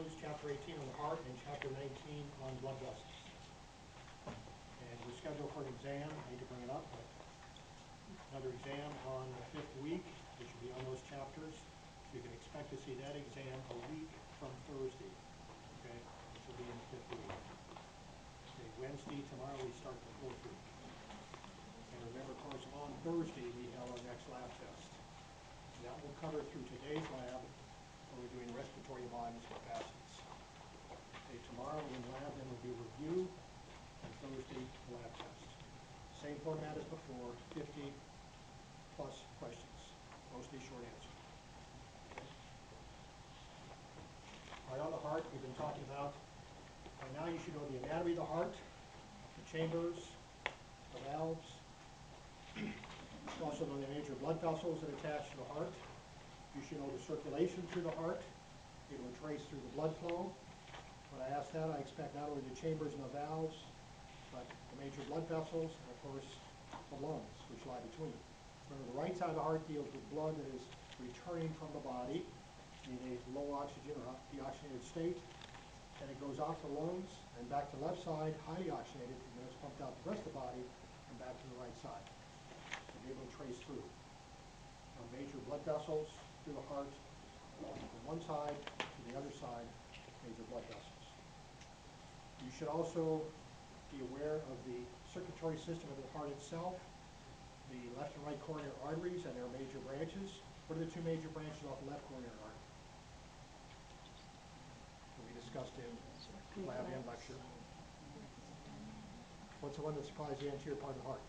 lungs, chapter 18 on the heart, and chapter 19 on blood vessels. And we're scheduled for an exam. I hate to bring it up, but another exam on the 5th week, which will be on those chapters. So you can expect to see that exam a week from Thursday, okay, which will be in the 5th week. Okay, Wednesday, tomorrow we start the 4th week. And remember, of course, on Thursday we have our next lab test. That will cover through today's lab, where we're doing respiratory volumes and capacities. Okay, tomorrow in lab then will be review, and Thursday lab test. Same format as before, 50 plus questions, mostly short answer. Okay. All right, on the heart, we've been talking about, by now you should know the anatomy of the heart, the chambers, the valves. You also know the major blood vessels that attach to the heart. You should know the circulation through the heart, be able to trace through the blood flow. When I ask that, I expect not only the chambers and the valves, but the major blood vessels, and of course, the lungs, which lie between. Remember, the right side of the heart deals with blood that is returning from the body in a low oxygen or deoxygenated state. Then it goes out the lungs and back to the left side, highly oxygenated, and then it's pumped out the rest of the body and back to the right side. So be able to trace through. Major blood vessels through the heart, from one side to the other side, major blood vessels. You should also be aware of the circulatory system of the heart itself, the left and right coronary arteries and their major branches. What are the two major branches off the left coronary artery? That we discussed in lab and lecture. What's the one that supplies the anterior part of the heart?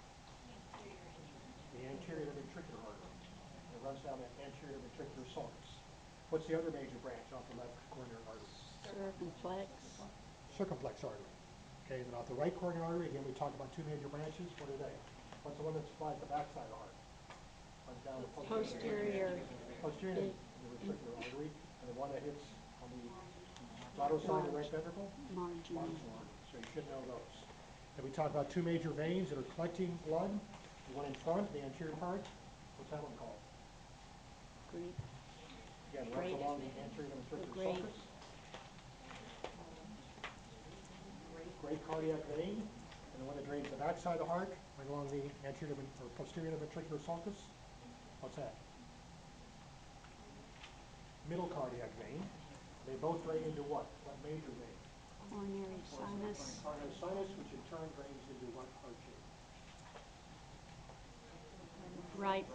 The anterior ventricular artery. It runs down the anterior ventricular sulcus. What's the other major branch off the left coronary artery? Circumflex. Circumflex artery. Okay, and then off the right coronary artery, again, we talked about two major branches. What are they? What's the one that supplies the back side of the heart? Runs down the Posterior. Posterior ventricular artery, and the one that hits on the lateral side of the right ventricle? Marginal. Marginal artery. So you should know those. And we talked about two major veins that are collecting blood. The one in front, the anterior part. What's that one called? Great. Again, runs along the anterior ventricular sulcus. Great cardiac vein, and the one that drains the backside of the heart, right along the anterior or posterior ventricular sulcus. What's that? Middle cardiac vein. They both drain into what? What major vein? Coronary sinus. Coronary sinus, which in turn drains into what heart chamber? Right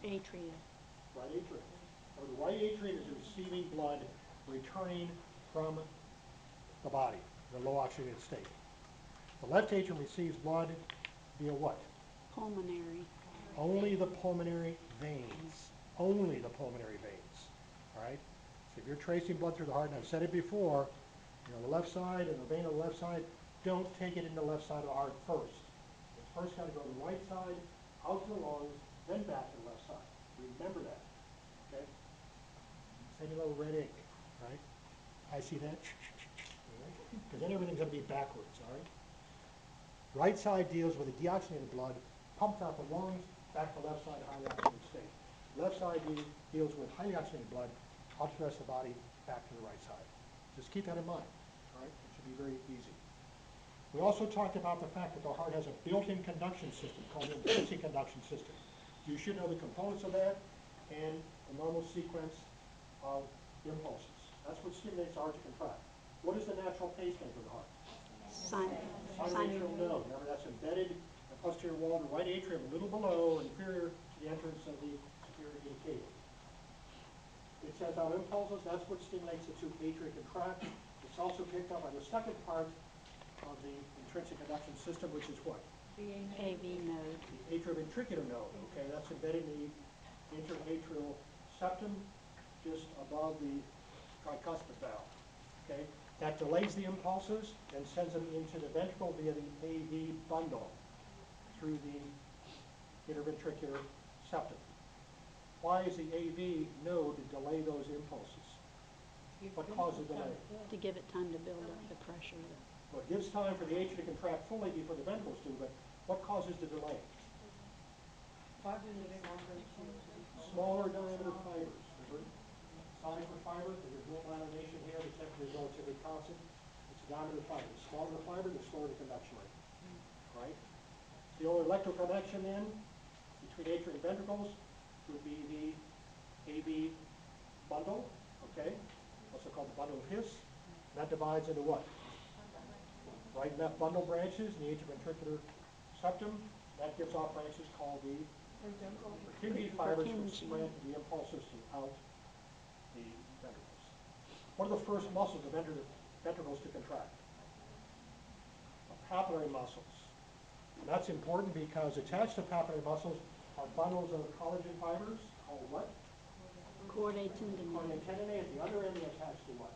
atrium. Right atrium. Now, the right atrium is receiving blood returning from the body, in a low oxygenated state. The left atrium receives blood via what? Pulmonary. Only the pulmonary veins. Only the pulmonary veins. All right? So if you're tracing blood through the heart, and I've said it before, you know, the left side and the vein on the left side, don't take it in the left side of the heart first. It's first got to go to the right side, out to the lungs, then back to the left side. Remember that. Okay? Same little red ink, right? I see that. Because then everything's going to be backwards, all right? Right side deals with the deoxygenated blood, pumped out the lungs, back to the left side, highly oxygenated state. Left side deals with highly oxygenated blood, out to the rest of the body, back to the right side. Just keep that in mind, all right? It should be very easy. We also talked about the fact that the heart has a built-in conduction system called the intrinsic conduction system. You should know the components of that and the normal sequence of impulses. That's what stimulates the heart to contract. What is the natural pacemaker of the heart? Sinoatrial node. Remember, that's embedded in the posterior wall of the right atrium, a little below, inferior to the entrance of the superior vena cava. It sends out impulses. That's what stimulates it to atria contract. It's also picked up by the second part of the intrinsic conduction system, which is what? The AV node. The atrioventricular node. Okay, that's embedded in the interatrial septum, just above the tricuspid valve. Okay, that delays the impulses and sends them into the ventricle via the AV bundle through the interventricular septum. Why is the AV node delay those impulses? What causes delay? To give it time to build up the pressure. Well, it gives time for the atria to contract fully before the ventricles do, but what causes the delay? Smaller diameter fibers. Remember? microfiber, and there's no myelination here, the temperature is relatively constant. It's a diameter fiber. The smaller the fiber, the slower the conduction rate, right? The only electrical connection then between atria and ventricles would be the AB bundle, okay? Also called the bundle of His. That divides into what? Right and left bundle branches in the atrioventricular septum. That gives off branches called the Purkinje fibers, which spread the impulse system out the ventricles. What are the first muscles of ventricles to contract? The papillary muscles. And that's important because attached to papillary muscles are bundles of collagen fibers called what? Chordae tendineae. Chordae tendineae. At the other end, they're attached to what?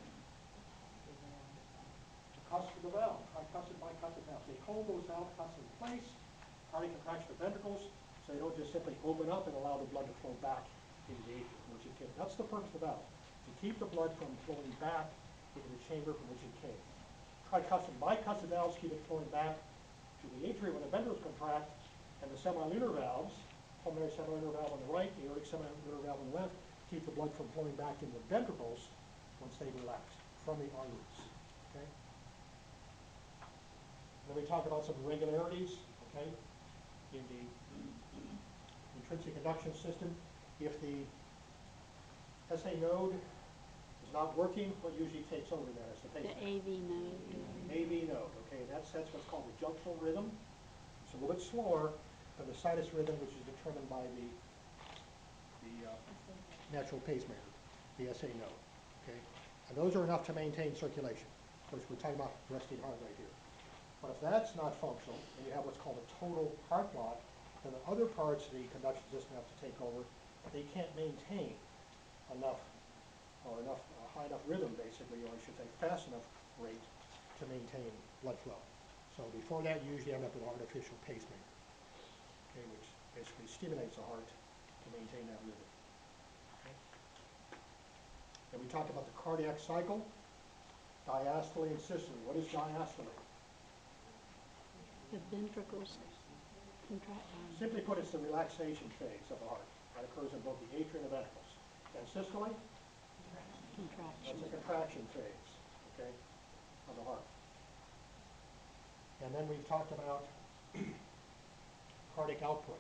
The cusp of the valve, tricuspid, bicuspid valves. They hold those valve cusps in place, cardiac contraction of ventricles, so they don't just simply open up and allow the blood to flow back into the atrium from which it came. That's the purpose of the valve, to keep the blood from flowing back into the chamber from which it came. Tricuspid, bicuspid valves keep it flowing back to the atrium when the ventricles contract, and the semilunar valves, pulmonary semilunar valve on the right, the aortic semilunar valve on the left, keep the blood from flowing back into the ventricles once they relax from the arteries. Okay? Then we talk about some irregularities, okay, in the intrinsic conduction system. If the SA node is not working, what usually takes over there is the The pacemaker. AV node. AV node, okay, that's what's called the junctional rhythm. It's a little bit slower than the sinus rhythm, which is determined by the natural pacemaker, the SA node, okay? And those are enough to maintain circulation. Of course, we're talking about resting heart rate here. But if that's not functional, and you have what's called a total heart block, then the other parts of the conduction system have to take over. They can't maintain enough, or high enough rhythm, basically, or I should say fast enough rate to maintain blood flow. So before that, you usually end up with an artificial pacemaker, okay, which basically stimulates the heart to maintain that rhythm. Okay. Then we talked about the cardiac cycle, diastole and systole. What is diastole? The ventricles contract. Simply put, it's the relaxation phase of the heart. That occurs in both the atria and the ventricles. And systole? Contraction. That's a contraction phase, okay, of the heart. And then we've talked about cardiac output,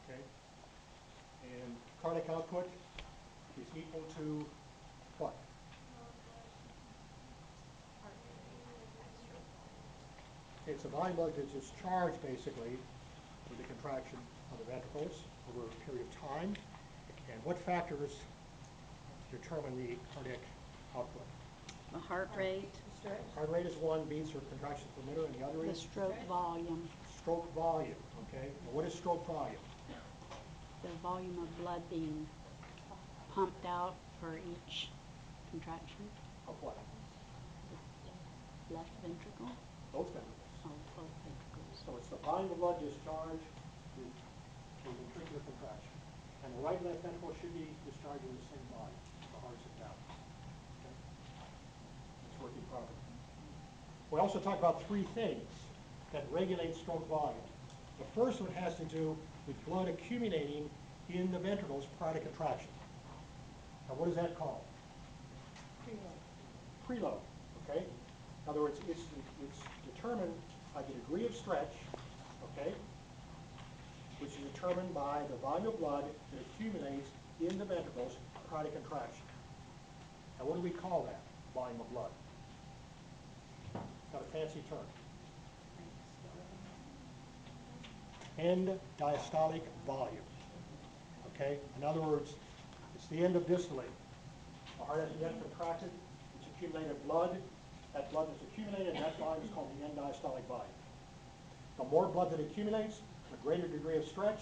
okay? And cardiac output is equal to what? Okay, it's the volume of blood that's discharged, basically, with the contraction of the ventricles over a period of time. And what factors determine the cardiac output? The heart rate. Heart rate is one, beats or contractions per minute, and the other The is stroke volume. stroke volume, okay? Now, what is stroke volume? The volume of blood being pumped out for each contraction. Of what? Left ventricle. Both ventricles. Oh, both ventricles. So it's the volume of blood discharged with a ventricular contraction. And the right and left ventricle should be discharging the same volume. The heart's in balance. Okay? It's working properly. We also talk about three things that regulate stroke volume. The first one has to do with blood accumulating in the ventricles prior to contraction. Now, what is that called? Preload. Okay? In other words, it's determined by the degree of stretch, okay, which is determined by the volume of blood that accumulates in the ventricles prior to contraction. Now, what do we call that volume of blood? It's got a fancy term. End diastolic volume. Okay? In other words, it's the end of dystole. The heart hasn't yet contracted. It's accumulated blood. That blood that's accumulated, that volume is called the end diastolic volume. The more blood that accumulates, the greater degree of stretch.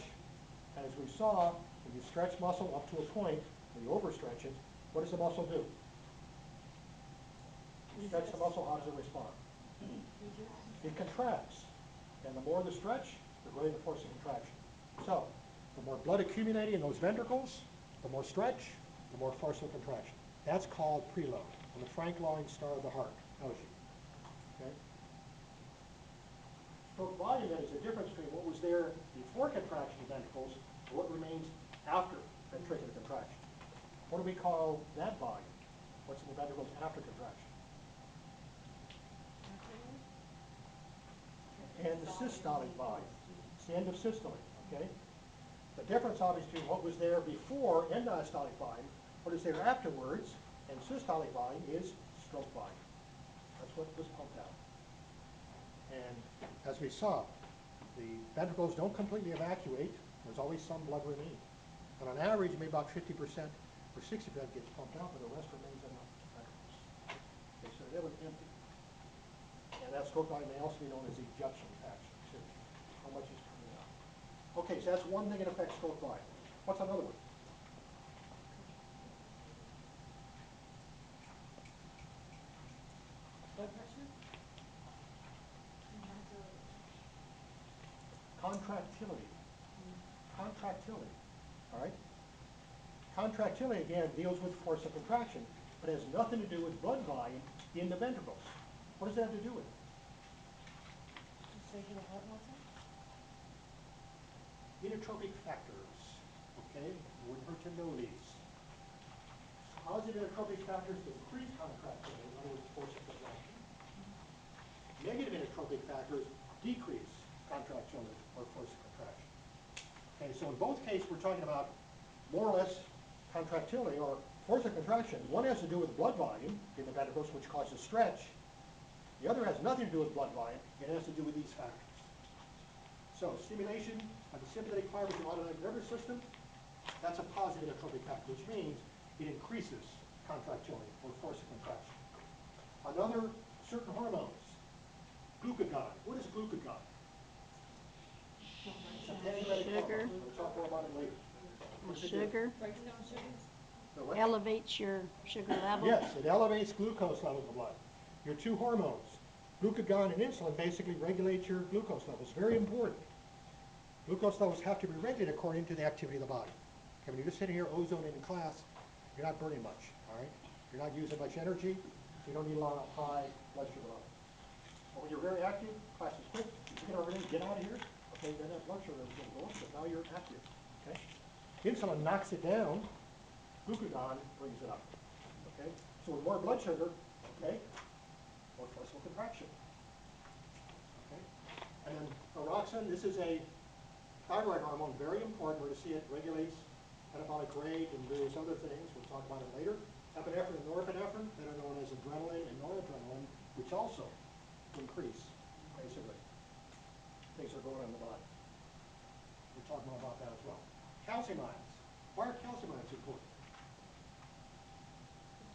And as we saw, when you stretch muscle up to a point, when you overstretch it, what does the muscle do? You stretch the muscle, how does it respond? It contracts. And the more the stretch, the greater the force of contraction. So, the more blood accumulating in those ventricles, the more stretch, the more forceful contraction. That's called preload. And the Frank line star of the heart tells you. Okay? Stroke volume, then, is the difference between what was there before contraction of ventricles and what remains after ventricular contraction. What do we call that volume? What's in the ventricles after contraction? And the systolic volume. It's the end of systole, okay? The difference, obviously, between what was there before end-diastolic volume, what is there afterwards, and systolic volume is stroke volume. That's what was pumped out. And as we saw, the ventricles don't completely evacuate. There's always some blood remaining. And on average, maybe about 50% or 60% gets pumped out, but the rest remains in the ventricles. Okay, so they never empty. And that stroke volume may also be known as ejection fraction, too. How much is coming out? Okay, so that's one thing that affects stroke volume. What's another one? Blood pressure? Contractility. Contractility, all right? Contractility, again, deals with force of contraction, but has nothing to do with blood volume in the ventricles. What does that have to do with it? Sacral heart muscle? Inotropic factors, okay? It wouldn't hurt to know these. Positive inotropic factors increase contractility, in other words, force of contraction. Negative inotropic factors decrease contractility or force of contraction. Okay, so in both cases, we're talking about more or less contractility or force of contraction. One has to do with blood volume in the ventricles, which causes stretch. The other has nothing to do with blood volume. It has to do with these factors. So stimulation of the sympathetic fibers of the autonomic nervous system, that's a positive inotropic factor, which means it increases contractility or force of contraction. Another, certain hormones. Glucagon. What is glucagon? It's a pancreatic hormone. We'll talk more about it later. What does it do? Sugar Breaks down sugars? The what? elevates your sugar level. Yes, it elevates glucose levels in the blood. Your two hormones, glucagon and insulin, basically regulate your glucose levels. Very important. Glucose levels have to be regulated according to the activity of the body. Okay, when you're just sitting here ozoning in class, you're not burning much, all right? You're not using much energy, so you don't need a lot of high blood sugar levels. But when you're very active, class is quick, you get everything, get out of here, okay, then that blood sugar is going to go up, but now you're active, okay? Insulin knocks it down, glucagon brings it up, okay? So with more blood sugar, okay, more forceful contraction, okay? And then thyroxine, this is a thyroid hormone, very important. We're going to see it regulates metabolic rate and various other things. We'll talk about it later. Epinephrine and norepinephrine, that are known as adrenaline and noradrenaline, which also increase, basically, things that are going on in the body. We'll talk more about that as well. Calcium ions. Why are calcium ions important?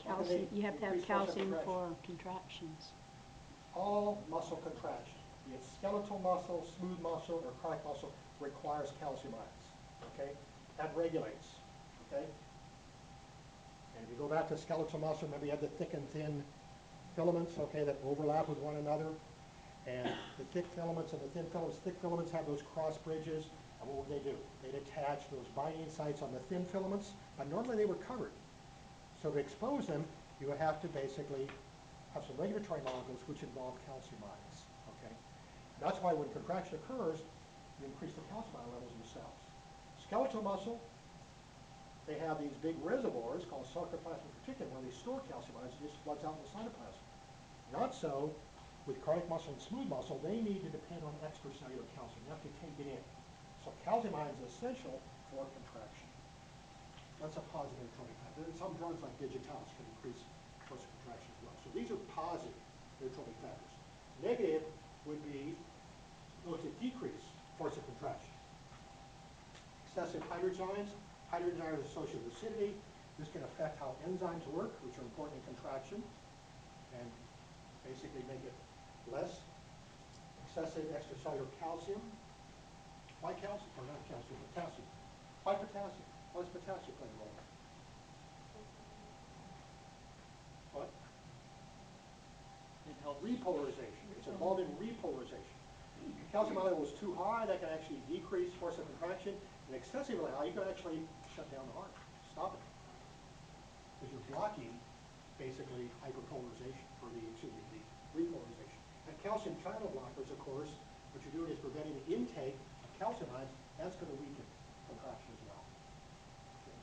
Calcium, you have to have Increase force of calcium contraction. for contractions. All muscle contraction, be it skeletal muscle, smooth muscle, or chronic muscle, requires calcium ions, okay? That regulates, okay? And if you go back to skeletal muscle, remember you have the thick and thin filaments, okay, that overlap with one another. And the thick filaments and the thick filaments have those cross bridges, and what would they do? They'd attach those binding sites on the thin filaments, but normally they were covered. So to expose them, you would have to basically have some regulatory molecules which involve calcium ions, okay? That's why when contraction occurs, you increase the calcium ion levels in the cells. Skeletal muscle, they have these big reservoirs called sarcoplasmic reticulum where they store calcium ions, it just floods out in the cytoplasm. Not so with cardiac muscle and smooth muscle, they need to depend on extracellular calcium. You have to take it in. So calcium ions is essential for contraction. That's a positive inotropic factor. And some drugs like digitalis can increase force of contraction as well. So these are positive inotropic factors. Negative would be those that decrease force of contraction. Excessive hydrogen ions. Hydrogen ions are associated with acidity. This can affect how enzymes work, which are important in contraction, and basically make it less. Excessive extracellular calcium. Why calcium? Or not calcium, potassium. Why potassium? Why does potassium play a role? What? It helps. Repolarization. It's involved in repolarization. If calcium ion level is too high, that can actually decrease force of contraction. And excessively high, you can actually shut down the heart, stop it. Because you're blocking, basically, hyperpolarization, or the repolarization. And calcium channel blockers, of course, what you're doing is preventing the intake of calcium ions. That's going to weaken contraction as well. Okay.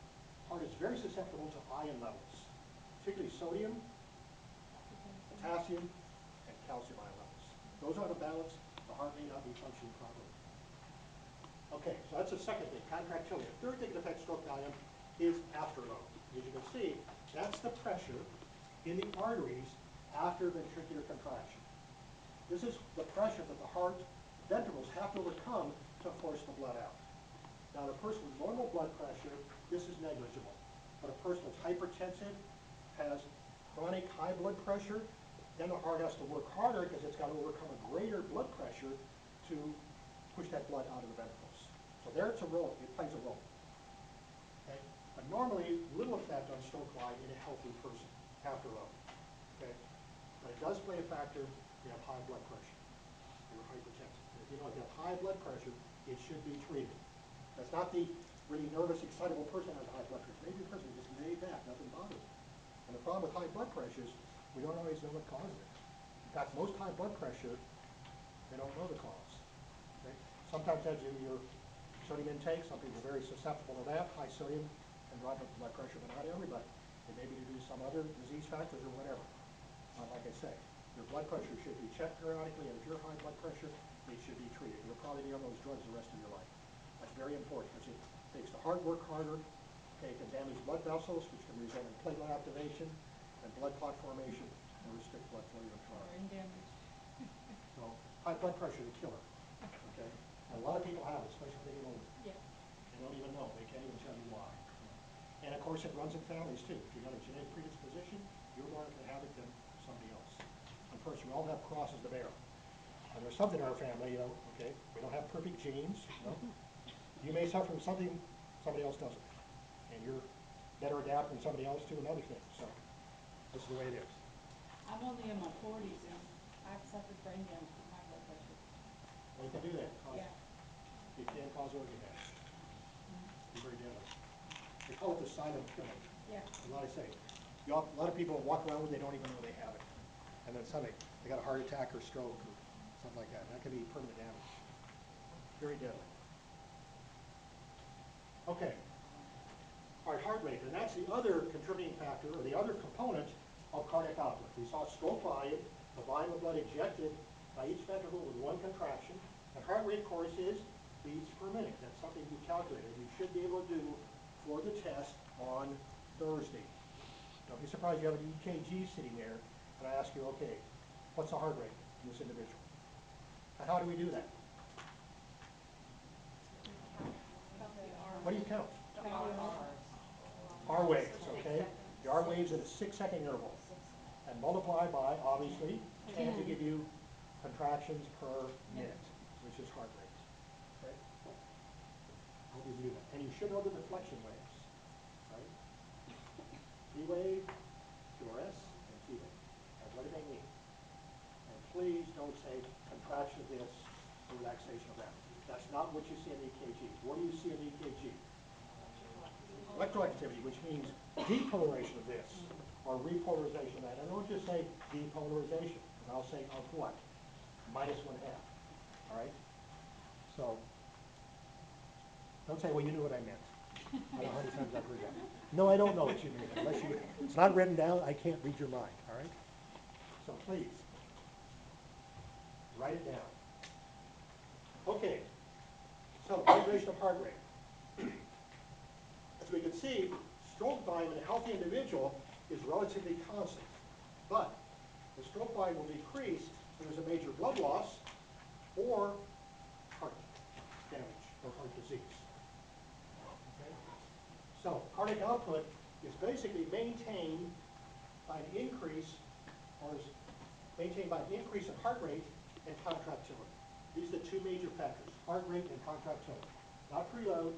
heart is very susceptible to ion levels, particularly sodium, potassium, and calcium ion levels. Those out of balance, the heart may not be functioning properly. Okay, so that's the second thing, contractility. The third thing that affects stroke volume is afterload. As you can see, that's the pressure in the arteries after ventricular contraction. This is the pressure that the heart ventricles have to overcome to force the blood out. Now, in a person with normal blood pressure, this is negligible. But a person that's hypertensive, has chronic high blood pressure, then the heart has to work harder because it's got to overcome a greater blood pressure to push that blood out of the ventricles. So there it's a role, it plays a role. Okay? But normally, little effect on stroke volume in a healthy person, afterload. Okay? But it does play a factor if you have high blood pressure. You're hypertensive. And if you know if you have high blood pressure, it should be treated. That's not the really nervous, excitable person who has high blood pressure. Maybe a person who just laid back, nothing bothers them. And the problem with high blood pressure is we don't always know what causes it. In fact, most high blood pressure, they don't know the cause. Okay? Sometimes that's due to your sodium intake. Some people are very susceptible to that. High sodium can drive up blood pressure, but not everybody. It may be due to some other disease factors or whatever. Like I say, your blood pressure should be checked periodically, and if you're high blood pressure, it should be treated. You'll probably be on those drugs the rest of your life. That's very important because it makes the heart work harder. Okay, it can damage blood vessels, which can result in platelet activation and blood clot formation and restrict blood flow even further. Brain damage. So high blood pressure is a killer. Okay, and a lot of people have it, especially if they get older. Yeah. They don't even know. They can't even tell you why. And of course, it runs in families too. If you've got a genetic predisposition, you're more likely to have it than somebody else. Unfortunately, we all have crosses to bear. And there's something in our family, okay, we don't have perfect genes, You may suffer from something somebody else doesn't. And you're better adapted than somebody else to another thing. So this is the way it is. I'm only in my 40s and I've suffered brain damage from high blood pressure. Well, you can do that. Yeah. It can cause organ damage. It's very deadly. They call it the silent killer. Yeah. A lot I say. A lot of people walk around with it, they don't even know they have it. And then suddenly they got a heart attack or stroke or something like that. That could be permanent damage. Very deadly. Okay. All right, heart rate. And that's the other contributing factor or the other component of cardiac output. We saw stroke volume, the volume of blood ejected by each ventricle with one contraction. And heart rate, of course, is beats per minute. That's something you calculated. You should be able to do for the test on Thursday. Don't be surprised you have an EKG sitting there, and I ask you, okay, what's the heart rate in this individual? And how do we do that? What do you count? R waves, okay? The R waves at a 6-second interval. And multiply by, obviously, 10 to give you contractions per minute, which is heart rate. Okay? I hope you do that. And you should know the deflection waves, right? T wave, QRS, and T wave. And what do they mean? And please don't say contraction of this or relaxation of that. That's not what you see in the EKG. What do you see in the EKG? Electroactivity, which means depolarization of this or repolarization of that. And don't just say depolarization, because I'll say of what? -1/2. All right? So don't say, well, you knew what I meant. I don't know how many times I've heard that. No, I don't know what you mean. Unless it's not written down, I can't read your mind. All right? So please, write it down. Okay. So, regulation of heart rate. As we can see, stroke volume in a healthy individual is relatively constant. But the stroke volume will decrease when there's a major blood loss or heart damage or heart disease. Okay? So cardiac output is basically maintained by an increase, or is maintained by an increase in heart rate and contractility. These are the two major factors, heart rate and contractility. Not preload,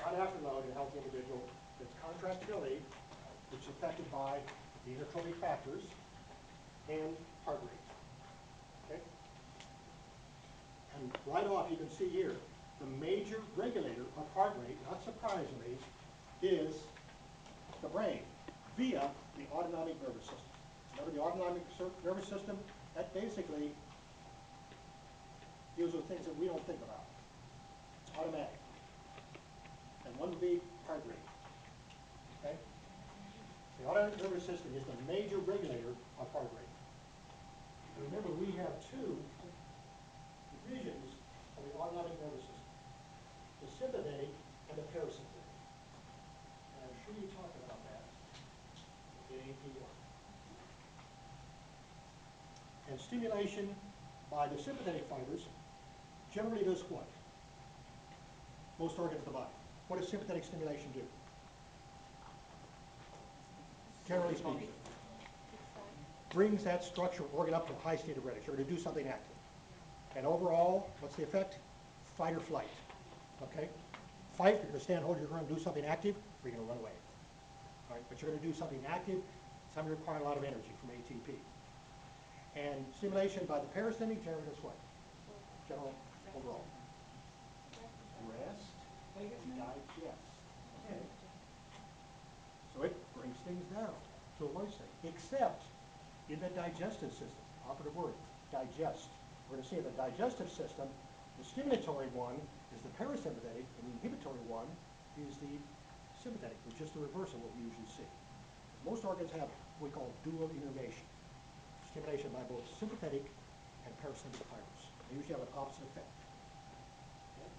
not afterload in a healthy individual. It's contractility, which is affected by the inotropic factors and heart rate. Okay? And right off, you can see here, the major regulator of heart rate, not surprisingly, is the brain via the autonomic nervous system. Remember the autonomic nervous system? That basically deals with things that we don't think about. It's automatic. And one would be heart rate. The autonomic nervous system is the major regulator of heart rate. And remember, we have two divisions of the autonomic nervous system, the sympathetic and the parasympathetic. And I'm sure you talked about that in AP1. And stimulation by the sympathetic fibers generally does what? Most organs of the body. What does sympathetic stimulation do? Generally speaking, brings that structure or organ up to a high state of readiness. You're going to do something active. And overall, what's the effect? Fight or flight. Okay? Fight, you're going to stand, hold your ground, do something active, or you're going to run away. All right? But you're going to do something active, something requiring a lot of energy from ATP. And stimulation by the parasympathetic generally does what? General overall. Rest, Vagus nerve? digest. Okay? So it brings things down to a low state, except in the digestive system, operative word, digest. We're going to see in the digestive system, the stimulatory one is the parasympathetic, and the inhibitory one is the sympathetic, which is the reverse of what we usually see. Most organs have what we call dual innervation, stimulation by both sympathetic and parasympathetic fibers. They usually have an opposite effect. Okay?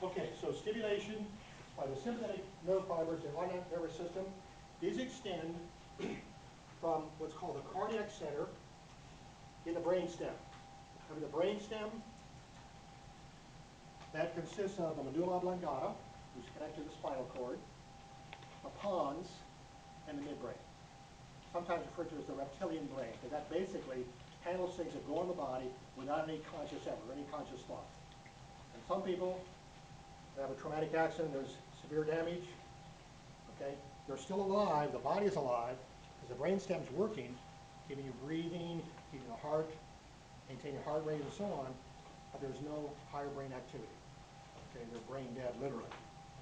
Okay, so stimulation by the sympathetic nerve fibers in the autonomic nervous system is extend from what's called the cardiac center in the brainstem. Remember the brainstem, that consists of the medulla oblongata, which is connected to the spinal cord, the pons, and the midbrain. Sometimes referred to as the reptilian brain, because that basically handles things that go in the body without any conscious effort, any conscious thought. And some people have a traumatic accident, there's severe damage, okay? They're still alive, the body is alive, because the brainstem's working, keeping you breathing, keeping the heart, maintaining heart rate and so on, but there's no higher brain activity. Okay, they're brain dead, literally,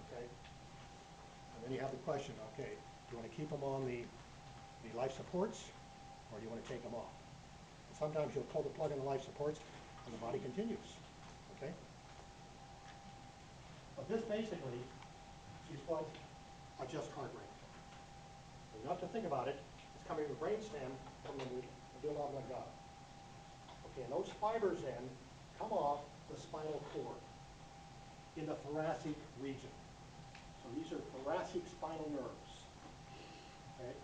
okay? And then you have the question, okay, do you want to keep them on the life supports, or do you want to take them off? And sometimes you'll pull the plug on the life supports, and the body continues, okay? But this basically is what adjusts heart rate. So you have to think about it. It's coming from the brainstem from the medulla oblongata. Okay, and those fibers then come off the spinal cord in the thoracic region. So these are thoracic spinal nerves. Okay?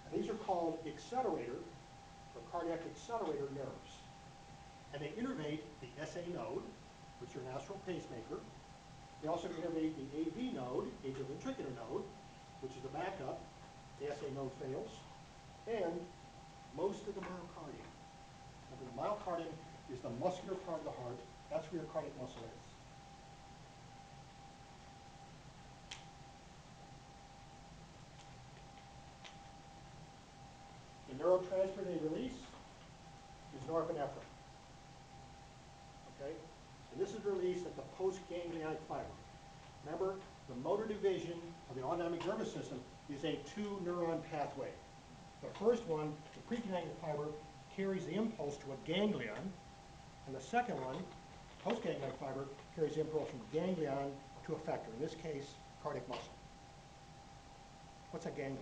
And these are called accelerator or cardiac accelerator nerves. And they innervate the SA node, which is your natural pacemaker. They also innervate the AV node, atrioventricular node, which is the backup. The SA node fails. And most of the myocardium. Remember, the myocardium is the muscular part of the heart. That's where your cardiac muscle is. The neurotransmitter they release is norepinephrine. Okay? And this is released at the postganglionic fiber. Remember, the motor division of the autonomic nervous system is a two-neuron pathway. The first one, the preganglionic fiber, carries the impulse to a ganglion, and the second one, postganglionic fiber, carries the impulse from ganglion to effector, in this case, cardiac muscle. What's a ganglion?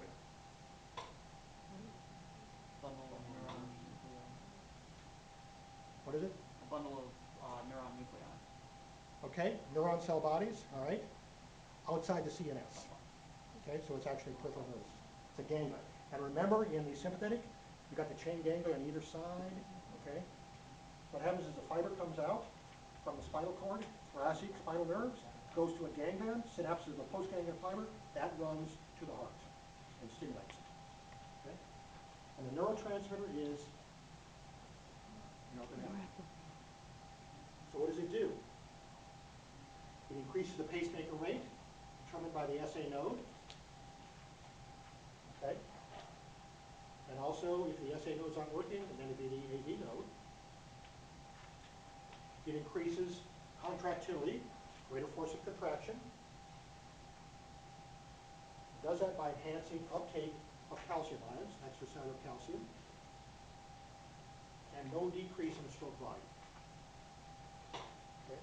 Bundle of neuron nuclei. What is it? A bundle of neuron nuclei. Okay, neuron cell bodies, all right, outside the CNS. Okay, so it's actually peripheral nerves. It's a ganglion. And remember, in the sympathetic, you got the chain ganglia on either side, okay? What happens is the fiber comes out from the spinal cord, thoracic spinal nerves, goes to a ganglion, synapses of the postganglion fiber, that runs to the heart. and stimulates it. Okay? And the neurotransmitter is norepinephrine. So what does it do? It increases the pacemaker rate, determined by the SA node. Okay? And also, if the SA nodes aren't working, then it'd be the AV node. It increases contractility, rate of force of contraction. It does that by enhancing uptake of calcium ions, extracellular calcium, and no decrease in the stroke volume. Okay?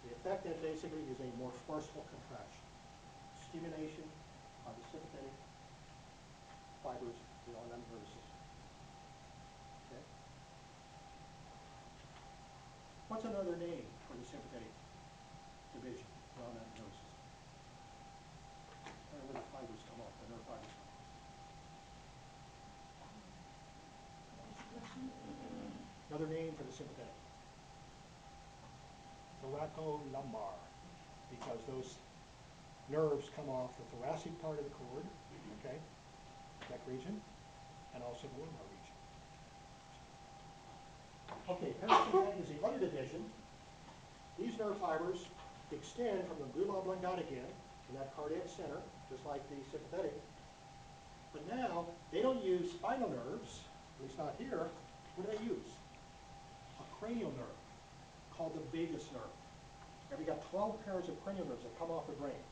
The effect then basically is a more forceful contraction. Stimulation of the sympathetic fibers of the autonomic nervous system. Okay? What's another name for the sympathetic division of the autonomic nervous system? Kind of where the fibers come off, the nerve fibers come off. Another name for the sympathetic. Thoracolumbar, because those nerves come off the thoracic part of the cord, okay, neck region, and also the lumbar region. Okay, parasympathetic is the other division. These nerve fibers extend from the medulla oblongata again to that cardiac center, just like the sympathetic. But now, they don't use spinal nerves, at least not here. What do they use? A cranial nerve called the vagus nerve. And we got 12 pairs of cranial nerves that come off the brain.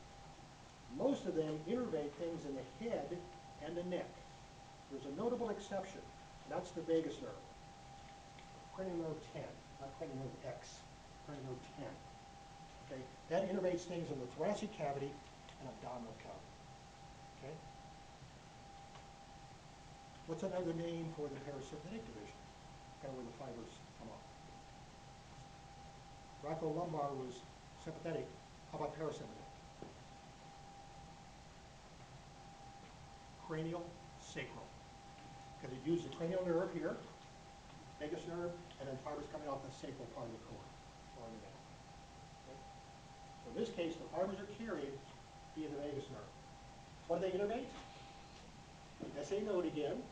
Most of them innervate things in the head and the neck. There's a notable exception, and that's the vagus nerve. Cranial nerve 10, not cranial nerve X, cranial nerve 10. Okay, that innervates things in the thoracic cavity and abdominal cavity. Okay? What's another name for the parasympathetic division? Kind of where the fibers come off. Thoracolumbar was sympathetic. How about parasympathetic? Cranial sacral. Because it uses the cranial nerve here, vagus nerve, and then fibers coming off the sacral part of the cord, or the neck. Okay? So in this case, the fibers are carried via the vagus nerve. What do they innervate? SA node again,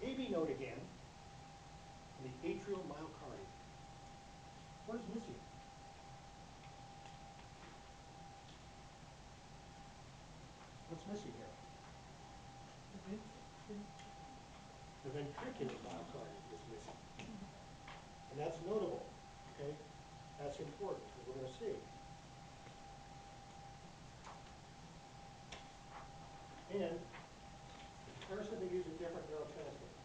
AV node again, and the atrial myocardium. What is missing? What's missing here? The ventricular myocardium is missing. And that's notable, okay? That's important, because we're going to see. And parasympathetic uses a different neurotransmitter.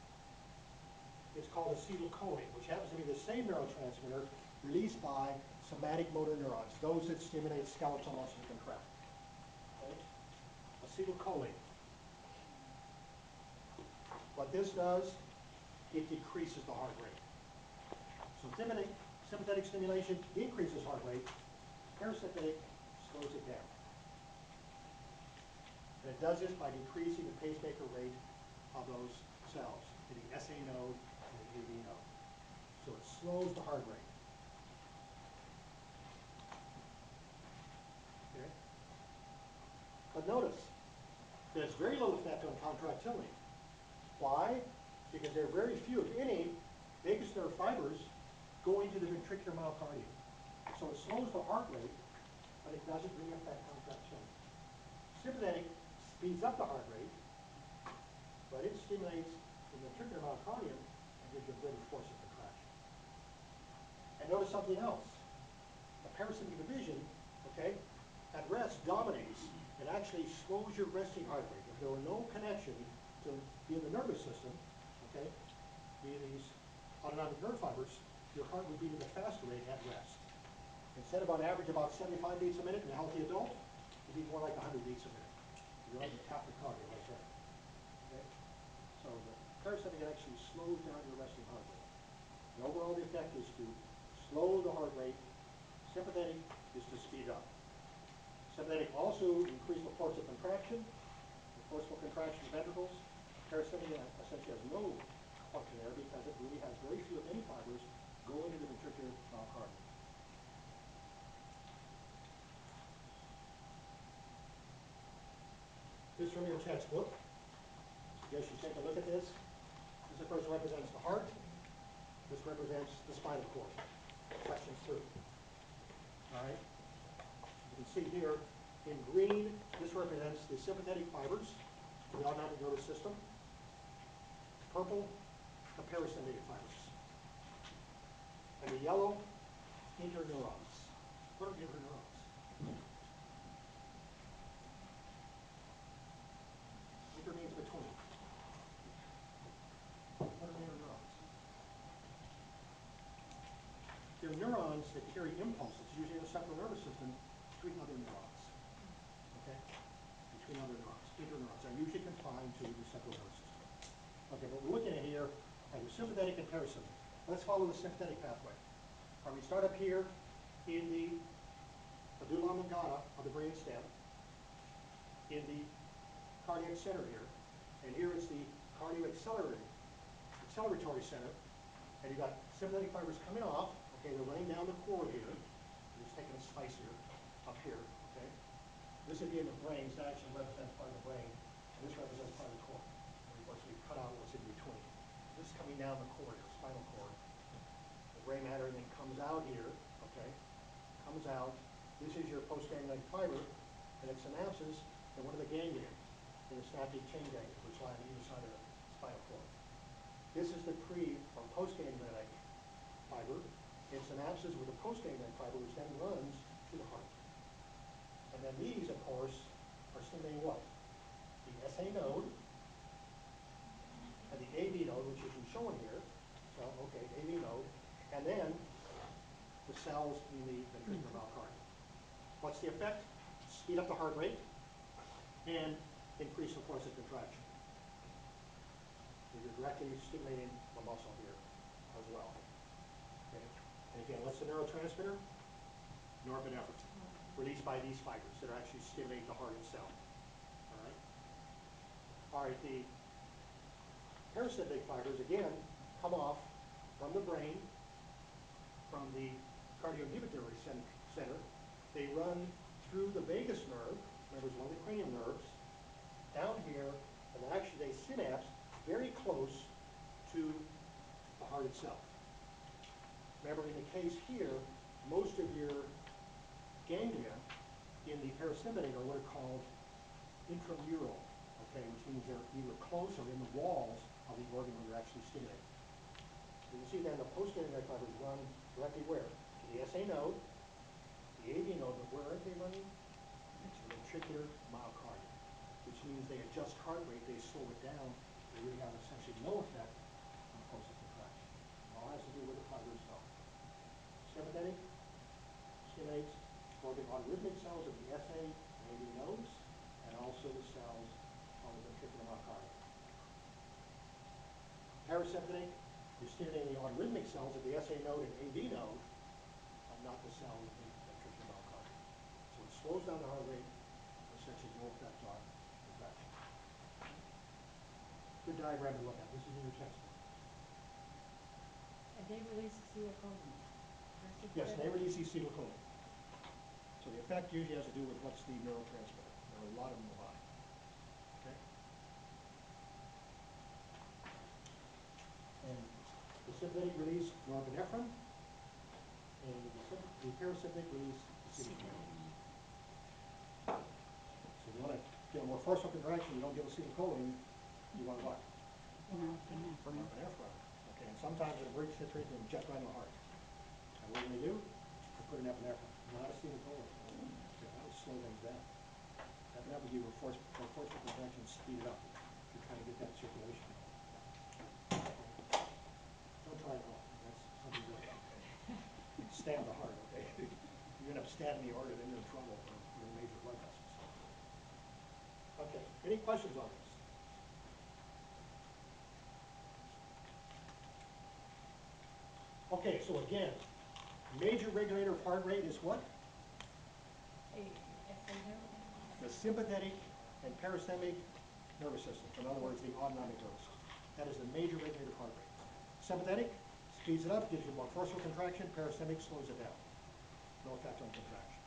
It's called acetylcholine, which happens to be the same neurotransmitter released by somatic motor neurons, those that stimulate skeletal muscle to contract. Okay? Acetylcholine. What this does, it decreases the heart rate. So sympathetic stimulation increases heart rate. Parasympathetic slows it down. And it does this by decreasing the pacemaker rate of those cells in the SA node and the AV node. So it slows the heart rate. Okay? But notice, there's very little effect on contractility. Why? Because there are very few, if any, vagus nerve fibers going to the ventricular myocardium. So it slows the heart rate, but it doesn't really affect contractility. Sympathetic speeds up the heart rate, but it stimulates the ventricular myocardium and gives you a greater force of contraction. And notice something else. The parasympathetic division, okay, at rest dominates and actually slows your resting heart rate. If there were no connection to via the nervous system, okay, via these autonomic nerve fibers, your heart would beat at a faster rate at rest. Instead of on average about 75 beats a minute in a healthy adult, it'd be more like 100 beats a minute. You're on the tachycardia right there. Okay? So the parasympathetic actually slows down your resting heart rate. And overall the effect is to slow the heart rate. Sympathetic is to speed up. Sympathetic also increases the force of contraction, the forceful contraction of ventricles. Parasympathetic essentially has no function there because it really has very few, if any, fibers going to the ventricular myocardium. This is from your textbook. Suggest you take a look at this. This, of course, represents the heart. This represents the spinal cord, sections through. All right? You can see here in green, this represents the sympathetic fibers, the autonomic nervous system. Purple, the parasympathetic fibers. And the yellow, interneurons. What are interneurons? Inter means between. What are interneurons? They're neurons that carry impulses, usually in the central nervous system, between other neurons. Okay? Between other neurons. Interneurons are usually confined to the central nervous system. Okay, but we're looking at here at the sympathetic and parasympathetic. Let's follow the sympathetic pathway. All right, we start up here in the medulla oblongata of the brain stem, in the cardiac center here, and here is the acceleratory center, and you've got sympathetic fibers coming off. Okay, they're running down the cord here. I'm just taking a slice here, up here. Okay, this would be in the brain. So that actually represents part of the brain, and this represents part of the cord. And of course, we've cut out what's in between. This is coming down the cord here, spinal cord. The gray matter then comes out here. Okay, comes out. This is your postganglionic fiber, and it synapses in one of the ganglia in the synaptic chain ganglia, which lie on either side of the spinal cord. This is the pre or postganglionic fiber. It synapses with the postganglionic fiber, which then runs to the heart. And then these, of course, are stimulating what? The SA node and the AV node, which isn't shown here. So, okay, AV node. And then the cells in the ventricular myocardium. What's the effect? Speed up the heart rate and increase the force of contraction. So you're directly stimulating the muscle here as well. Okay. And again, what's the neurotransmitter? Norepinephrine, released by these fibers that are actually stimulating the heart itself. All right. All right. The parasympathetic fibers again come off from the brain, from the cardioinhibitory center. They run through the vagus nerve. Remember, it's one of the cranial nerves. Down here, and then actually they synapse very close to the heart itself. Remember, in the case here, most of your ganglia in the parasympathetic are what are called intramural, okay, which means they're either close or in the walls of the organ where you're actually stimulating. You can see then the postganglionic fibers run directly where? To the SA node, the AV node, but where aren't they running? To the ventricular myocardium, which means they adjust heart rate, they slow it down, they really have essentially no effect on the force of contraction. It all has to do with the fiber itself. Sympathetic stimulates both the autorhythmic cells of the SA and AV nodes, and also the cells of the ventricular myocardium. Parasympathetic is stimulating the autorhythmic cells of the SA node and AV node, but not the cells of the ventricular myocardium. So it slows down the heart rate, essentially no effect on contraction. Good diagram to look at. This is in your textbook. And they release acetylcholine. Yes, they release acetylcholine. So the effect usually has to do with what's the neurotransmitter. There are a lot of them in the body. Okay? And the sympathetic release norepinephrine, and the parasympathetic release acetylcholine. So if you want to get a more forceful contraction, you don't give acetylcholine, you want what? Norepinephrine. Norepinephrine. Okay, and sometimes in emergency situation, they inject right in the heart. And what do? They put an epinephrine, not acetylcholine. Okay, that would slow things down. Epinephrine give you a forceful contraction and speed it up. You're trying to get that circulation going. Okay. Don't try it at home. That's something different. Okay. You stab the heart, okay? You end up stabbing the aorta, then you're in trouble for your major blood vessels. Okay, any questions on this? Okay, so again, major regulator of heart rate is what? The sympathetic and parasympathetic nervous system. In other words, the autonomic nervous system. That is the major regulator of heart rate. Sympathetic speeds it up, gives you more forceful contraction. Parasympathetic slows it down. No effect on contraction.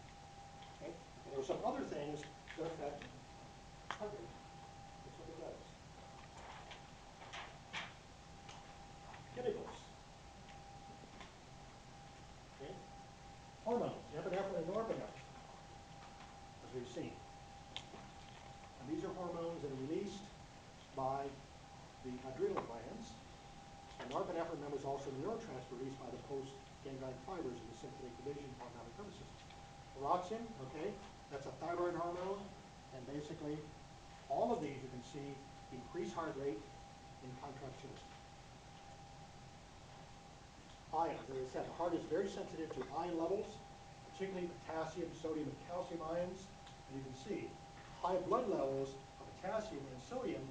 Okay? And there are some other things that affect heart rate. by the adrenal glands. And norepinephrine members also the neurotransmitter released by the post-ganglionic fibers in the sympathetic division of autonomic nervous system. Thyroxine, okay, that's a thyroid hormone, and basically all of these you can see increase heart rate in contractility. Ions, as I said, the heart is very sensitive to ion levels, particularly potassium, sodium, and calcium ions. And you can see high blood levels of potassium and sodium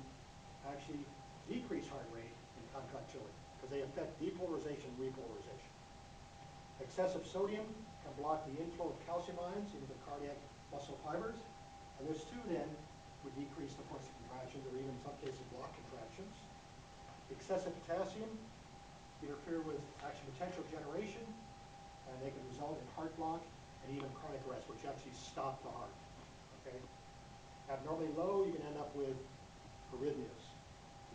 actually decrease heart rate in contractility because they affect depolarization and repolarization. Excessive sodium can block the inflow of calcium ions into the cardiac muscle fibers, and this too then would decrease the force of contractions or even in some cases block contractions. Excessive potassium interfere with action potential generation, and they can result in heart block and even cardiac arrest, which actually stop the heart. Okay? Abnormally low, you can end up with arrhythmias.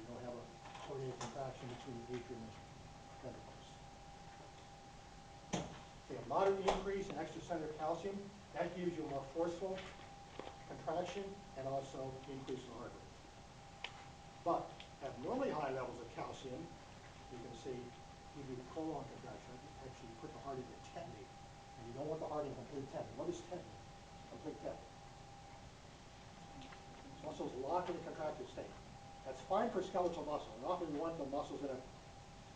You don't have a coordinated contraction between the atrium and ventricles. Okay, a moderate increase in extracellular calcium, that gives you a more forceful contraction and also increase in the heart rate. But abnormally high levels of calcium, you can see, give you prolonged contraction. Actually, put the heart into tetany, and you don't want the heart in complete tetany. What is tetany? Complete tetany. Muscles locked in a contracted state. That's fine for skeletal muscle, and often you want the muscles in a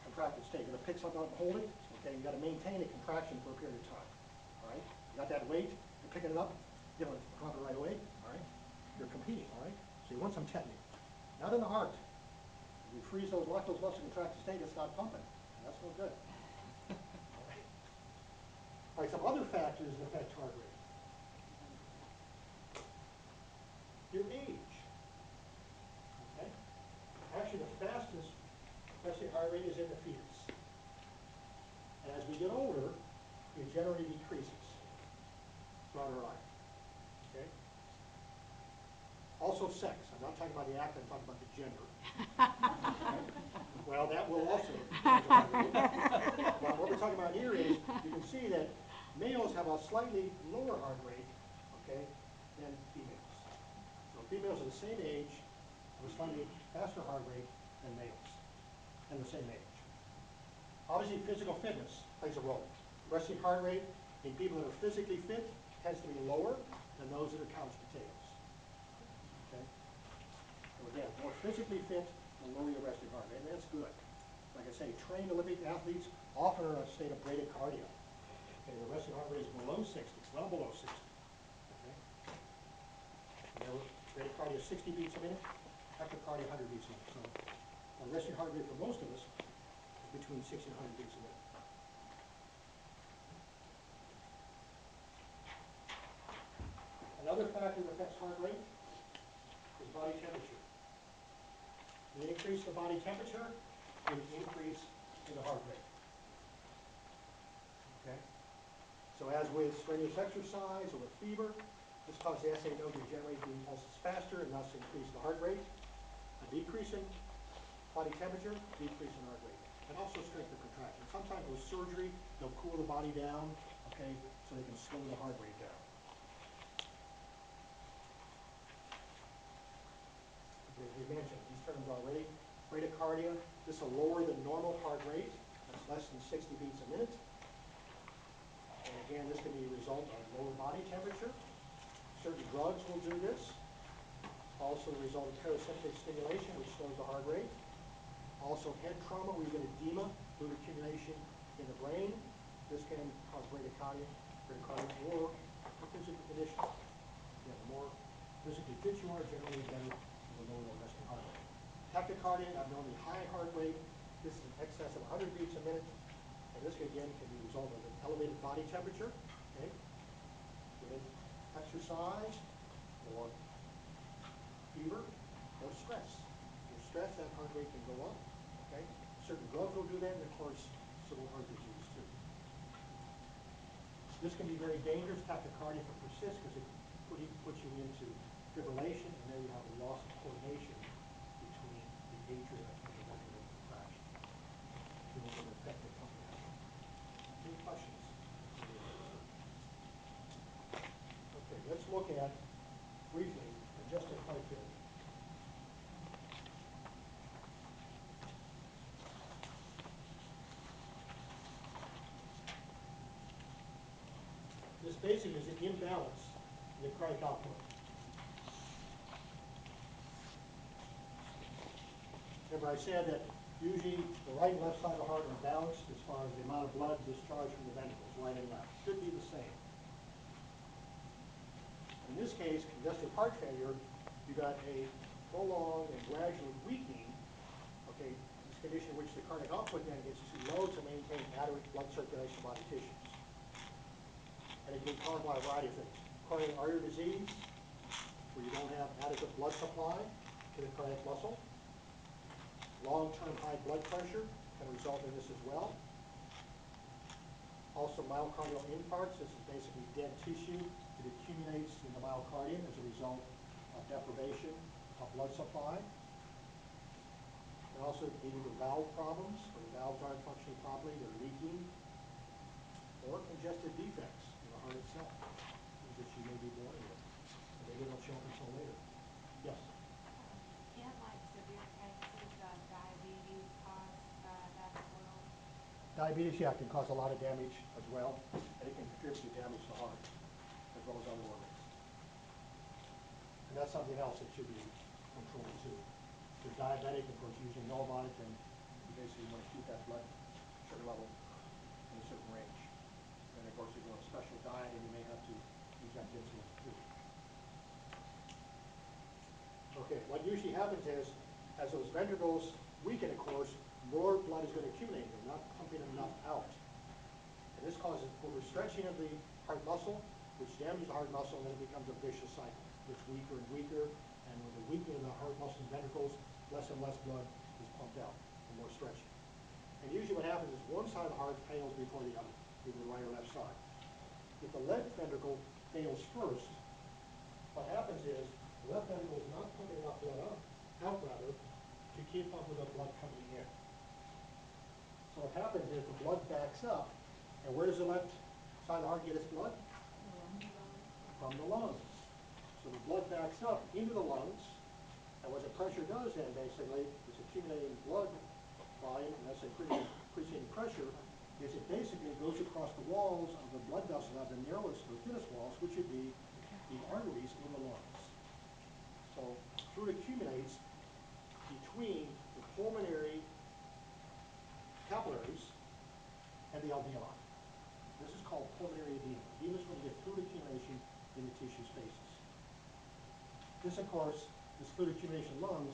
contracted state. You're going to pick something up and hold it, okay, you've got to maintain a contraction for a period of time, all right? You got that weight, you're picking it up, you don't drop it right away, all right? You're competing, all right? So you want some tetany. Not in the heart. If you freeze those, lock those muscles in contracted state, it's not pumping, and that's no good. All right, some other factors that affect heart rate. Your age. Okay? Actually, the fastest resting heart rate is in the fetus. And as we get older, it generally decreases throughout our life. Okay? Also sex. I'm not talking about the act, I'm talking about the gender. Okay? Well, that will also change our heart rate. But what we're talking about here is, you can see that males have a slightly lower heart rate, okay, than females. So females are the same age have a slightly faster heart rate than males, and the same age. Obviously, physical fitness plays a role. Resting heart rate in people that are physically fit tends to be lower than those that are couch potatoes. Okay? So again, more physically fit, the lower your resting heart rate, and that's good. Like I say, trained Olympic athletes often are in a state of bradycardia. Okay, the resting heart rate is below 60, well below 60. Okay? Remember, bradycardia is 60 beats a minute, tachycardia 100 beats a minute. So the resting heart rate for most of us is between 60 and 100 beats a minute. Another factor that affects heart rate is body temperature. The increase in the body temperature is an increase in the heart rate. Okay? So as with strenuous exercise or with fever, this causes the SA node to generate the impulses faster and thus increase the heart rate. A decrease in body temperature, decrease in heart rate. And also strength of contraction. Sometimes with surgery, they'll cool the body down, okay, so they can slow the heart rate down. As we mentioned, these terms already. Bradycardia, this is a lower than normal heart rate. That's less than 60 beats a minute. And again, this can be a result of lower body temperature. Certain drugs will do this. Also the result of parasympathetic stimulation, which slows the heart rate. Also head trauma, where you get edema, fluid accumulation in the brain. This can cause bradycardia, or a physical condition. Again, the more physically fit you are, generally better, the lower the resting heart rate. Tachycardia, abnormally high heart rate. This is in excess of 100 beats a minute. And this, again, can be a result of an elevated body temperature, okay, with exercise, or fever, or stress. If you're stressed, that heart rate can go up, okay? Certain drugs will do that, and of course, so will heart disease, too. This can be very dangerous. Tachycardia can persist because it puts you into fibrillation, and there you have a loss of coordination between the atria and the ventricular contraction. It will affect the pumping action. Any questions? Okay, let's look at, briefly, congestive heart failure. basically is an imbalance in the cardiac output. Remember I said that usually the right and left side of the heart are balanced as far as the amount of blood discharged from the ventricles, right and left. Should be the same. In this case, congestive heart failure, you got a prolonged and gradual weakening, okay, this condition in which the cardiac output then gets too low to maintain adequate blood circulation to body tissues. And it can be caused by a variety of things. Coronary artery disease, where you don't have adequate blood supply to the cardiac muscle. Long-term high blood pressure can result in this as well. Also myocardial infarcts, this is basically dead tissue that accumulates in the myocardium as a result of deprivation of blood supply. And also leading to valve problems, where the valves aren't functioning properly, they're leaking, or congestive defects in the heart itself, things that you may be born with. And maybe they'll show up until later. Yes? In like severe cases, diabetes cause that as well? Diabetes, yeah, can cause a lot of damage as well, and it can contribute to damage to the heart, as well as other organs. And that's something else that should be controlled too. If you're diabetic, of course, you usually know about it, then you basically want to keep that blood sugar level in a certain range. And of course, if you're on a special diet, and you may have to inject insulin too. Okay, what usually happens is, as those ventricles weaken, of course, more blood is going to accumulate. They're not pumping enough out. And this causes overstretching of the heart muscle, which damages the heart muscle, and then it becomes a vicious cycle. It gets weaker and weaker, and with the weakening of the heart muscle and ventricles, less and less blood is pumped out, and more stretching. And usually what happens is one side of the heart fails before the other, either the right or left side. If the left ventricle fails first, what happens is the left ventricle is not pumping enough blood out to keep up with the blood coming in. So what happens is the blood backs up, and where does the left side of the heart get its blood? From the lungs. So the blood backs up into the lungs, and what the pressure does then basically, it's accumulating blood volume, and that's increasing pressure, is it basically goes across the walls of the blood vessels that have the narrowest or thinnest walls, which would be the arteries in the lungs. So fluid accumulates between the pulmonary capillaries and the alveoli. This is called pulmonary edema. Edema is when you get fluid accumulation in the tissue spaces. This, of course, this fluid accumulation in lungs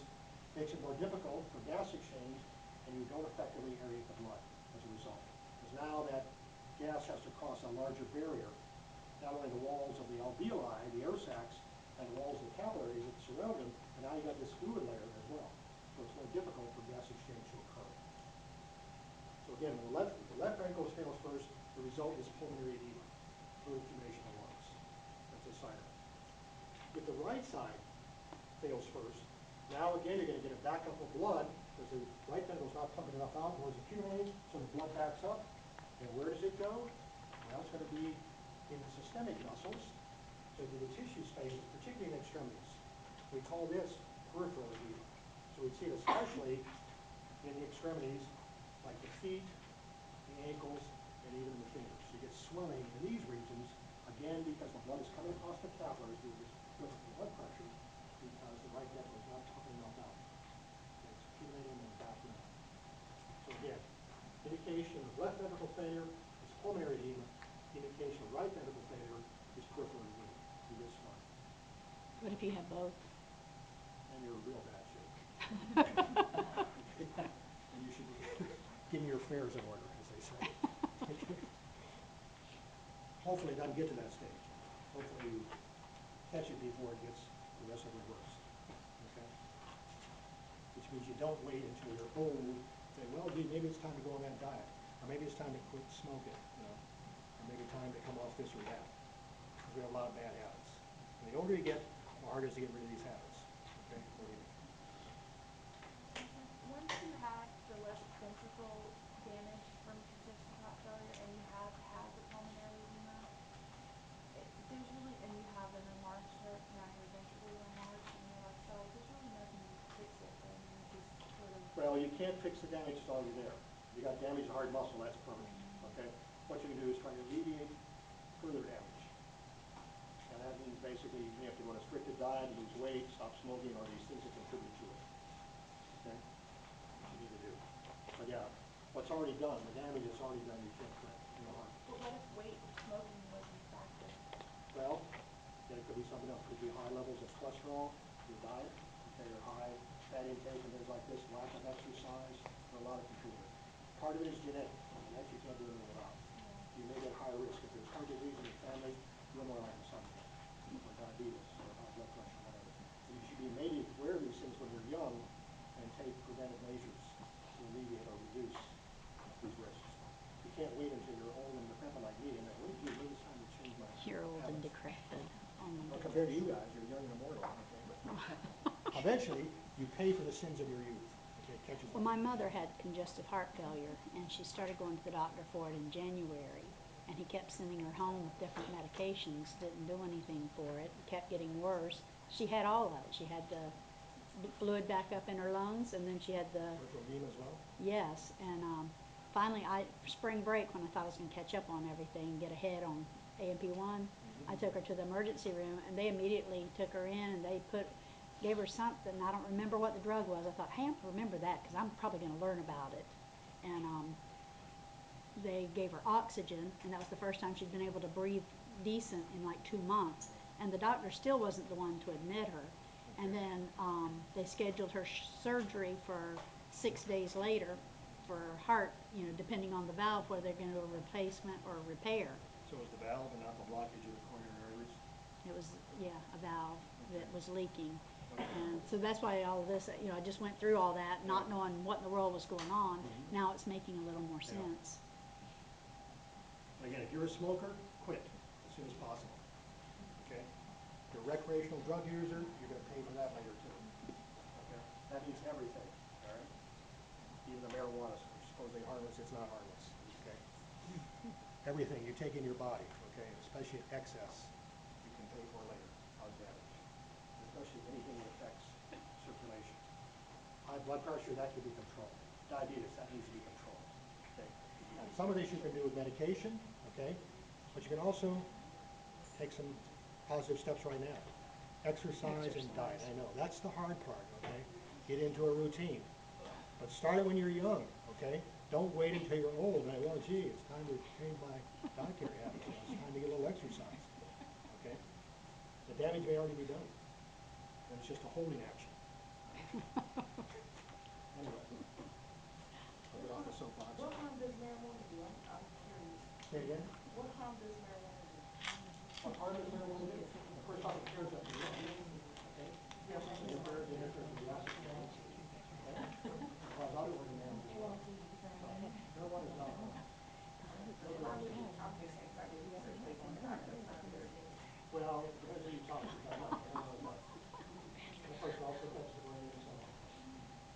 makes it more difficult for gas exchange, and you don't effectively aerate the blood as a result. Because now that gas has to cross a larger barrier, not only the walls of the alveoli, the air sacs, and the walls of the capillaries that surround them, but now you got this fluid layer as well. So it's more difficult for gas exchange to occur. So again, when the left ventricle fails first, the result is pulmonary edema, fluid accumulation in the lungs. That's a side effect. If the right side fails first, now again you're going to get a backup of blood because the right ventricle is not pumping enough out, more is accumulating, so the blood backs up. And where does it go? Well, it's going to be in the systemic muscles, so to the tissue spaces, particularly in extremities. We call this peripheral edema. So we see it especially in the extremities, like the feet, the ankles, and even the fingers. You get swelling in these regions, again, because the blood is coming across the capillaries with this different blood pressure, because the right ventricle is not pumping enough out. It's accumulating and backing up. So again, indication of left ventricle failure is pulmonary edema. Indication of right ventricle failure is peripheral edema. You get swelling. What if you have both? And you're in real bad shape. And you should be getting your affairs in order, as they say. Hopefully it doesn't get to that stage. Hopefully you catch it before it gets progressively worse. Okay? Which means you don't wait until you're old, say, well, gee, maybe it's time to go on that diet. Or maybe it's time to quit smoking, Or maybe time to come off this or that. Because we have a lot of bad habits. And the older you get, the harder it is to get rid of these habits. Okay? Believe me. Once you have the left ventricle damage from congestive heart failure and you have had the pulmonary edema, there's really, and you have an enlarged heart, now your ventricles are enlarged on your left side, there's really nothing you can fix it, then you just sort of. Well, you can't fix the damage that's already there. You got damaged heart muscle, that's permanent. Okay? What you can do is try to alleviate further damage. And that means basically you have to go on a restricted diet, lose weight, stop smoking, or these things that contribute to it. Okay? What you need to do. But yeah, what's already done, the damage is already done, you can't correct it in the heart. But what if weight or smoking wasn't a factor? Well, then it could be something else. Could be high levels of cholesterol, your diet, okay, or high fat intake and things like this, lack of exercise, there are a lot of contributors. Part of it is genetic, and that you can't do anything about. You may get higher risk. If there's heart disease in your family, you're more likely to something, or diabetes, or high blood pressure, whatever. So you should be made aware of these things when you're young and take preventive measures to alleviate or reduce these risks. You can't wait until you're old and decrepit like me and then, wait, gee, maybe it's time to change my You're old and habits. decrepit. Oh my Well, goodness. compared to you guys, you're young and immortal, okay, but eventually, you pay for the sins of your youth, okay, it catches up. Well, my mother had congestive heart failure, and she started going to the doctor for it in January. And he kept sending her home with different medications, didn't do anything for it, it kept getting worse. She had all of it. She had the fluid back up in her lungs, and then she had the, Peripheral edema as well? yes, and finally, spring break, when I thought I was going to catch up on everything, get ahead on AMP1, I took her to the emergency room, and they immediately took her in, and they gave her something. I don't remember what the drug was. I thought, hey, I'm going to remember that because I'm probably going to learn about it. And they gave her oxygen, and that was the first time she'd been able to breathe decent in like 2 months. And the doctor still wasn't the one to admit her. And then they scheduled her surgery for 6 days later for her heart, you know, depending on the valve, whether they're going to do a replacement or a repair. So it was the valve and not the blockage of the coronary arteries? It was, yeah, a valve that was leaking. And so that's why all of this, you know, I just went through all that, not knowing what in the world was going on. Now it's making a little more sense. Again, if you're a smoker, quit as soon as possible, okay? If you're a recreational drug user, you're gonna pay for that later too, okay? That means everything, all right? Even the marijuana, supposedly harmless, it's not harmless, okay? Everything you take in your body, okay, especially in excess, you can pay for later, cause damage. Especially anything that affects circulation. High blood pressure, that can be controlled. Diabetes, that needs to be controlled, okay? And some of this you can do with medication, okay? But you can also take some positive steps right now. Exercise and diet, I know, that's the hard part, okay? Get into a routine. But start it when you're young, okay? Don't wait until you're old and, well, gee, it's time to change my dietary habits. You know, it's time to get a little exercise, okay? The damage may already be done. And it's just a holding action. Anyway, I'll get off the soapbox. What harm does marijuana do? I'm curious. Say again? What harm does marijuana do? What harm does marijuana do? Well, first off, it clears up your lungs, okay? You have something that interferes with the acid flow, okay? Cause other organ damage as well. Marijuana is not harmless. No drugs can be. I'm just saying, 'cause I did research based on the fact that it's not very good. Well, it depends who you talk to, but no, marijuana is not. And of course, it also affects the brain and so on.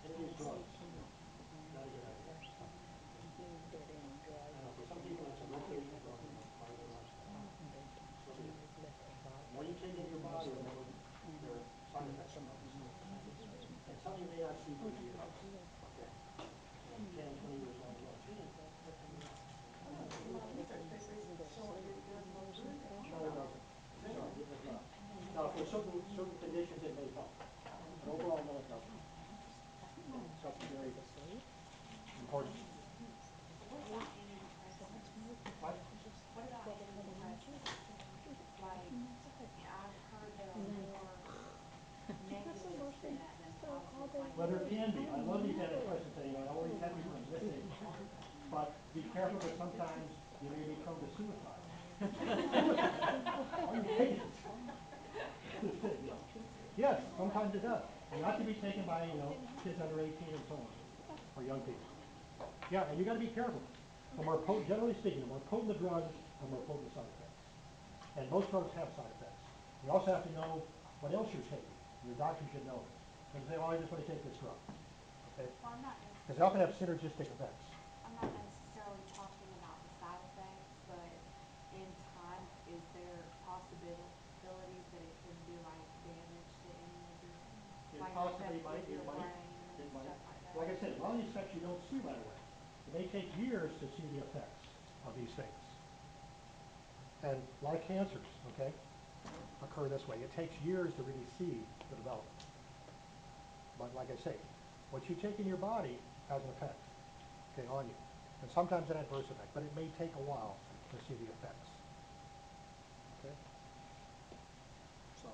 Any of these drugs, not a good idea. I know, for some people, it's a recreational drug, you know, part of their lifestyle. So be it. The more you take into your body, the more their side effects come up. And some you may not see for years. Okay. 10, 20 years down the road. Gee, what can you do? I know, there's a lot of research papers showing it does more good than harm. No, it doesn't. No, it does not. Now, for certain conditions, it may help. But overall, no, it doesn't. So that's very important. What about antidepressants? What? What about antidepressants? Like, I've heard there are more negatives to that than positives. Like, Well, there can be. I love these antidepressants, and, you know, I always have people in this age. But be careful, because sometimes you may be prone to suicide. Are you kidding? Yes, sometimes it does. And not to be taken by, you know, kids under 18 and so on, or young people. Yeah, and you got to be careful. The more potent, generally speaking, the more potent the drug, the more potent the side effects. And most drugs have side effects. You also have to know what else you're taking. Your doctor should know. Because they, oh, I just want to take this drug. Okay? well, Because they often have synergistic effects. I'm not necessarily talking about the side effects, but in time, is there possibilities that it could do like damage to any of your, It like possibly affect might, with your it might, brain and it might. stuff like that? Like I said, a lot of these effects you don't see right away. It may take years to see the effects of these things. And like cancers, okay? occur this way. It takes years to really see the development. But like I say, what you take in your body has an effect, okay, on you. And sometimes an adverse effect, but it may take a while to see the effects. Okay? So,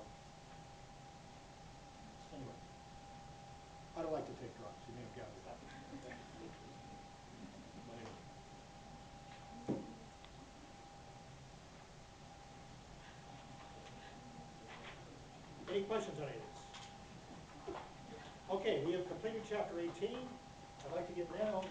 anyway, I don't like to take drugs, you may have gathered that. But anyway. Any questions on any of this? Okay, we have completed chapter 18. I'd like to get now